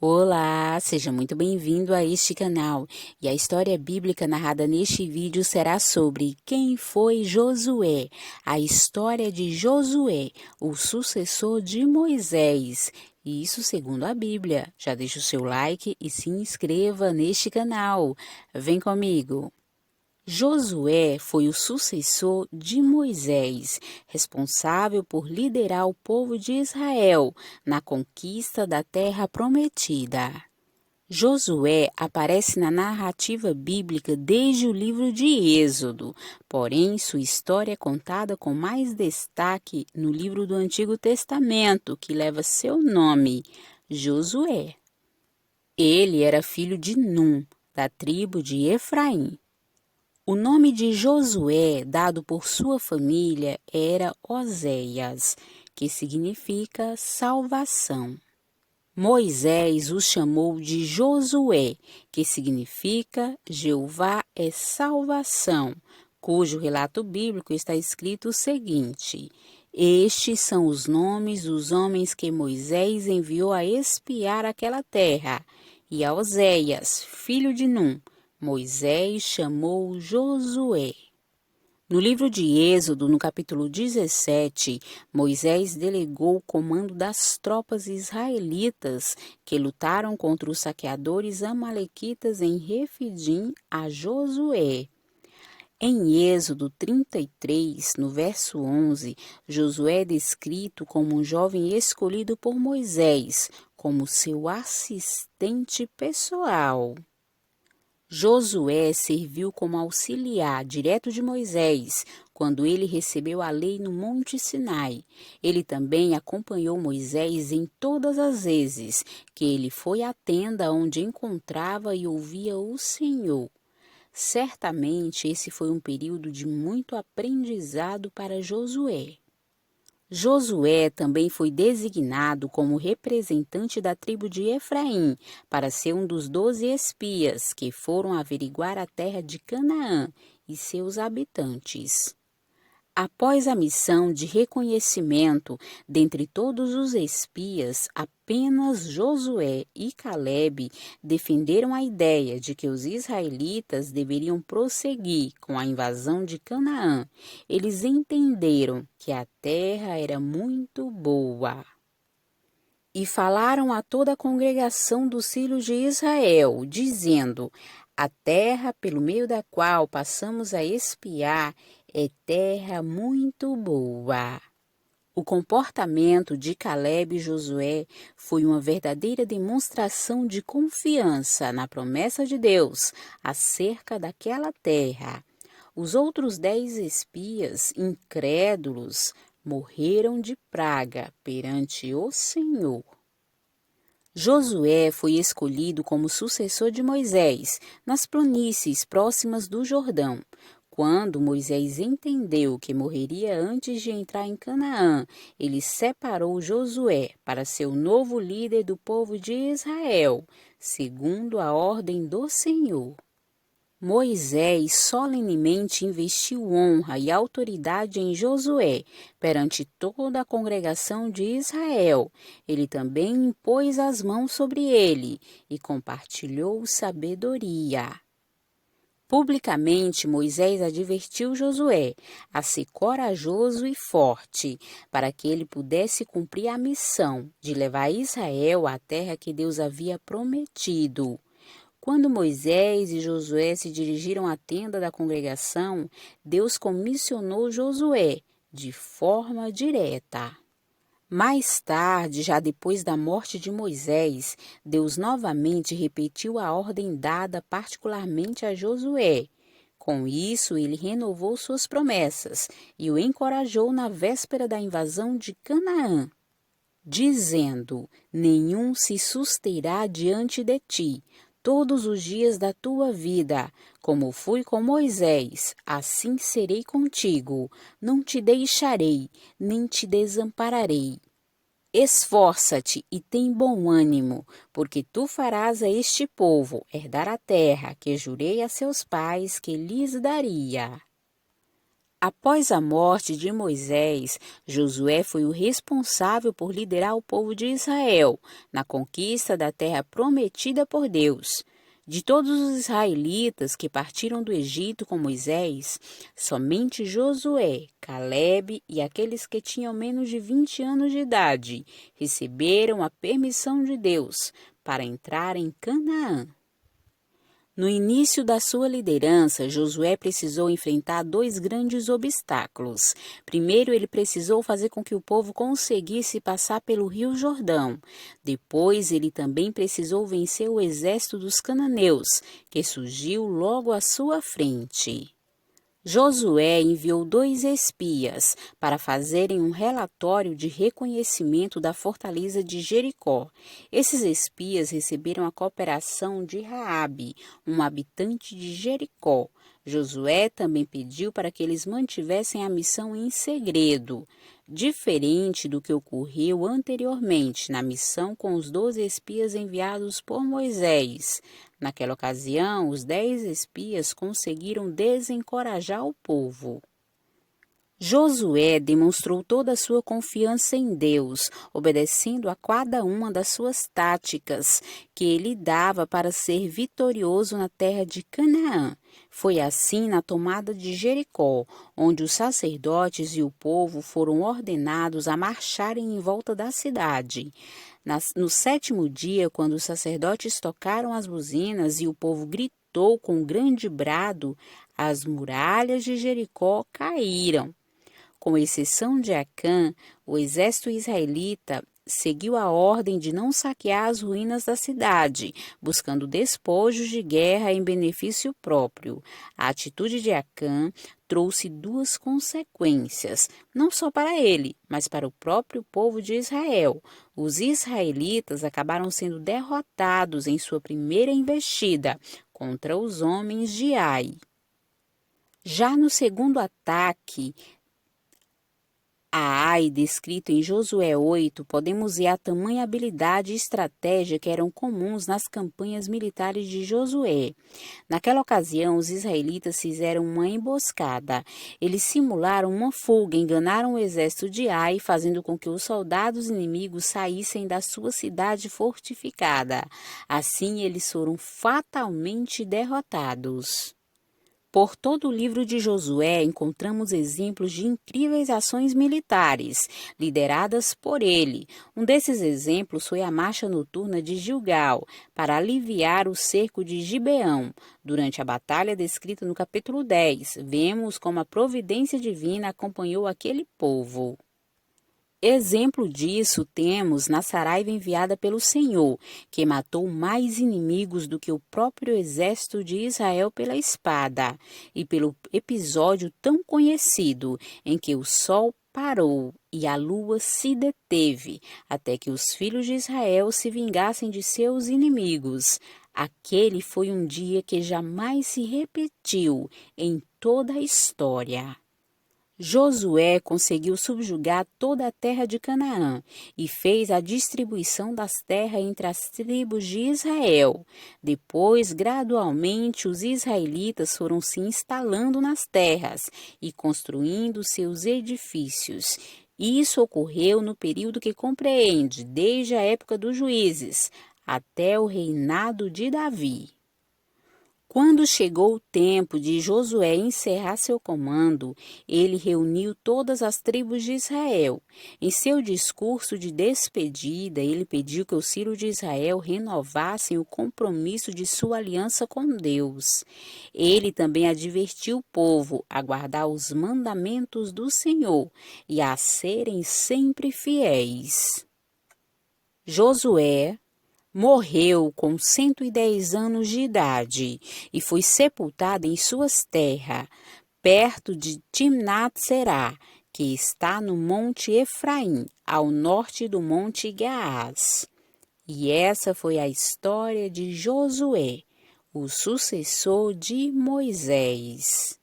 Olá, seja muito bem-vindo a este canal. E a história bíblica narrada neste vídeo será sobre quem foi Josué, a história de Josué, o sucessor de Moisés. E isso segundo a Bíblia. Já deixa o seu like e se inscreva neste canal. Vem comigo. Josué foi o sucessor de Moisés, responsável por liderar o povo de Israel na conquista da terra prometida. Josué aparece na narrativa bíblica desde o livro de Êxodo, porém sua história é contada com mais destaque no livro do Antigo Testamento, que leva seu nome, Josué. Ele era filho de Num, da tribo de Efraim. O nome de Josué, dado por sua família, era Oséias, que significa salvação. Moisés o chamou de Josué, que significa Jeová é salvação, cujo relato bíblico está escrito o seguinte: Estes são os nomes dos homens que Moisés enviou a espiar aquela terra, e a Oséias, filho de Num, Moisés chamou Josué. No livro de Êxodo, no capítulo 17, Moisés delegou o comando das tropas israelitas que lutaram contra os saqueadores amalequitas em Refidim a Josué. Em Êxodo 33, no verso 11, Josué é descrito como um jovem escolhido por Moisés, como seu assistente pessoal. Josué serviu como auxiliar direto de Moisés, quando ele recebeu a lei no Monte Sinai. Ele também acompanhou Moisés em todas as vezes que ele foi à tenda onde encontrava e ouvia o Senhor. Certamente esse foi um período de muito aprendizado para Josué. Josué também foi designado como representante da tribo de Efraim para ser um dos 12 espias que foram averiguar a terra de Canaã e seus habitantes. Após a missão de reconhecimento dentre todos os espias, apenas Josué e Calebe defenderam a ideia de que os israelitas deveriam prosseguir com a invasão de Canaã. Eles entenderam que a terra era muito boa. E falaram a toda a congregação dos filhos de Israel, dizendo: A terra pelo meio da qual passamos a espiar é terra muito boa. O comportamento de Calebe e Josué foi uma verdadeira demonstração de confiança na promessa de Deus acerca daquela terra. Os outros 10 espias, incrédulos, morreram de praga perante o Senhor. Josué foi escolhido como sucessor de Moisés nas planícies próximas do Jordão. Quando Moisés entendeu que morreria antes de entrar em Canaã, ele separou Josué para ser o novo líder do povo de Israel, segundo a ordem do Senhor. Moisés solenemente investiu honra e autoridade em Josué perante toda a congregação de Israel. Ele também impôs as mãos sobre ele e compartilhou sabedoria. Publicamente, Moisés advertiu Josué a ser corajoso e forte, para que ele pudesse cumprir a missão de levar Israel à terra que Deus havia prometido. Quando Moisés e Josué se dirigiram à tenda da congregação, Deus comissionou Josué de forma direta. Mais tarde, já depois da morte de Moisés, Deus novamente repetiu a ordem dada particularmente a Josué. Com isso, ele renovou suas promessas e o encorajou na véspera da invasão de Canaã, dizendo: Nenhum se susterá diante de ti todos os dias da tua vida. Como fui com Moisés, assim serei contigo. Não te deixarei, nem te desampararei. Esforça-te e tem bom ânimo, porque tu farás a este povo herdar a terra que jurei a seus pais que lhes daria. Após a morte de Moisés, Josué foi o responsável por liderar o povo de Israel na conquista da terra prometida por Deus. De todos os israelitas que partiram do Egito com Moisés, somente Josué, Calebe e aqueles que tinham menos de 20 anos de idade receberam a permissão de Deus para entrar em Canaã. No início da sua liderança, Josué precisou enfrentar dois grandes obstáculos. Primeiro, ele precisou fazer com que o povo conseguisse passar pelo Rio Jordão. Depois, ele também precisou vencer o exército dos cananeus, que surgiu logo à sua frente. Josué enviou 2 espias para fazerem um relatório de reconhecimento da fortaleza de Jericó. Esses espias receberam a cooperação de Raabe, um habitante de Jericó. Josué também pediu para que eles mantivessem a missão em segredo, diferente do que ocorreu anteriormente na missão com os 12 espias enviados por Moisés. Naquela ocasião, os 10 espias conseguiram desencorajar o povo. Josué demonstrou toda a sua confiança em Deus, obedecendo a cada uma das suas táticas que ele dava para ser vitorioso na terra de Canaã. Foi assim na tomada de Jericó, onde os sacerdotes e o povo foram ordenados a marcharem em volta da cidade. No 7º dia, quando os sacerdotes tocaram as buzinas e o povo gritou com grande brado, as muralhas de Jericó caíram. Com exceção de Acã, o exército israelita seguiu a ordem de não saquear as ruínas da cidade, buscando despojos de guerra em benefício próprio. A atitude de Acã trouxe 2 consequências, não só para ele, mas para o próprio povo de Israel. Os israelitas acabaram sendo derrotados em sua primeira investida contra os homens de Ai. Já no segundo ataque a Ai, descrito em Josué 8, podemos ver a tamanha habilidade e estratégia que eram comuns nas campanhas militares de Josué. Naquela ocasião, os israelitas fizeram uma emboscada. Eles simularam uma fuga, enganaram o exército de Ai, fazendo com que os soldados inimigos saíssem da sua cidade fortificada. Assim, eles foram fatalmente derrotados. Por todo o livro de Josué, encontramos exemplos de incríveis ações militares, lideradas por ele. Um desses exemplos foi a marcha noturna de Gilgal, para aliviar o cerco de Gibeão. Durante a batalha descrita no capítulo 10, vemos como a providência divina acompanhou aquele povo. Exemplo disso temos na Saraiva enviada pelo Senhor, que matou mais inimigos do que o próprio exército de Israel pela espada, e pelo episódio tão conhecido em que o sol parou e a lua se deteve, até que os filhos de Israel se vingassem de seus inimigos. Aquele foi um dia que jamais se repetiu em toda a história. Josué conseguiu subjugar toda a terra de Canaã e fez a distribuição das terras entre as tribos de Israel. Depois, gradualmente, os israelitas foram se instalando nas terras e construindo seus edifícios. Isso ocorreu no período que compreende desde a época dos juízes até o reinado de Davi. Quando chegou o tempo de Josué encerrar seu comando, ele reuniu todas as tribos de Israel. Em seu discurso de despedida, ele pediu que os filhos de Israel renovassem o compromisso de sua aliança com Deus. Ele também advertiu o povo a guardar os mandamentos do Senhor e a serem sempre fiéis. Josué morreu com 110 anos de idade e foi sepultado em suas terras, perto de Timnat-Será, que está no Monte Efraim, ao norte do Monte Gaás. E essa foi a história de Josué, o sucessor de Moisés.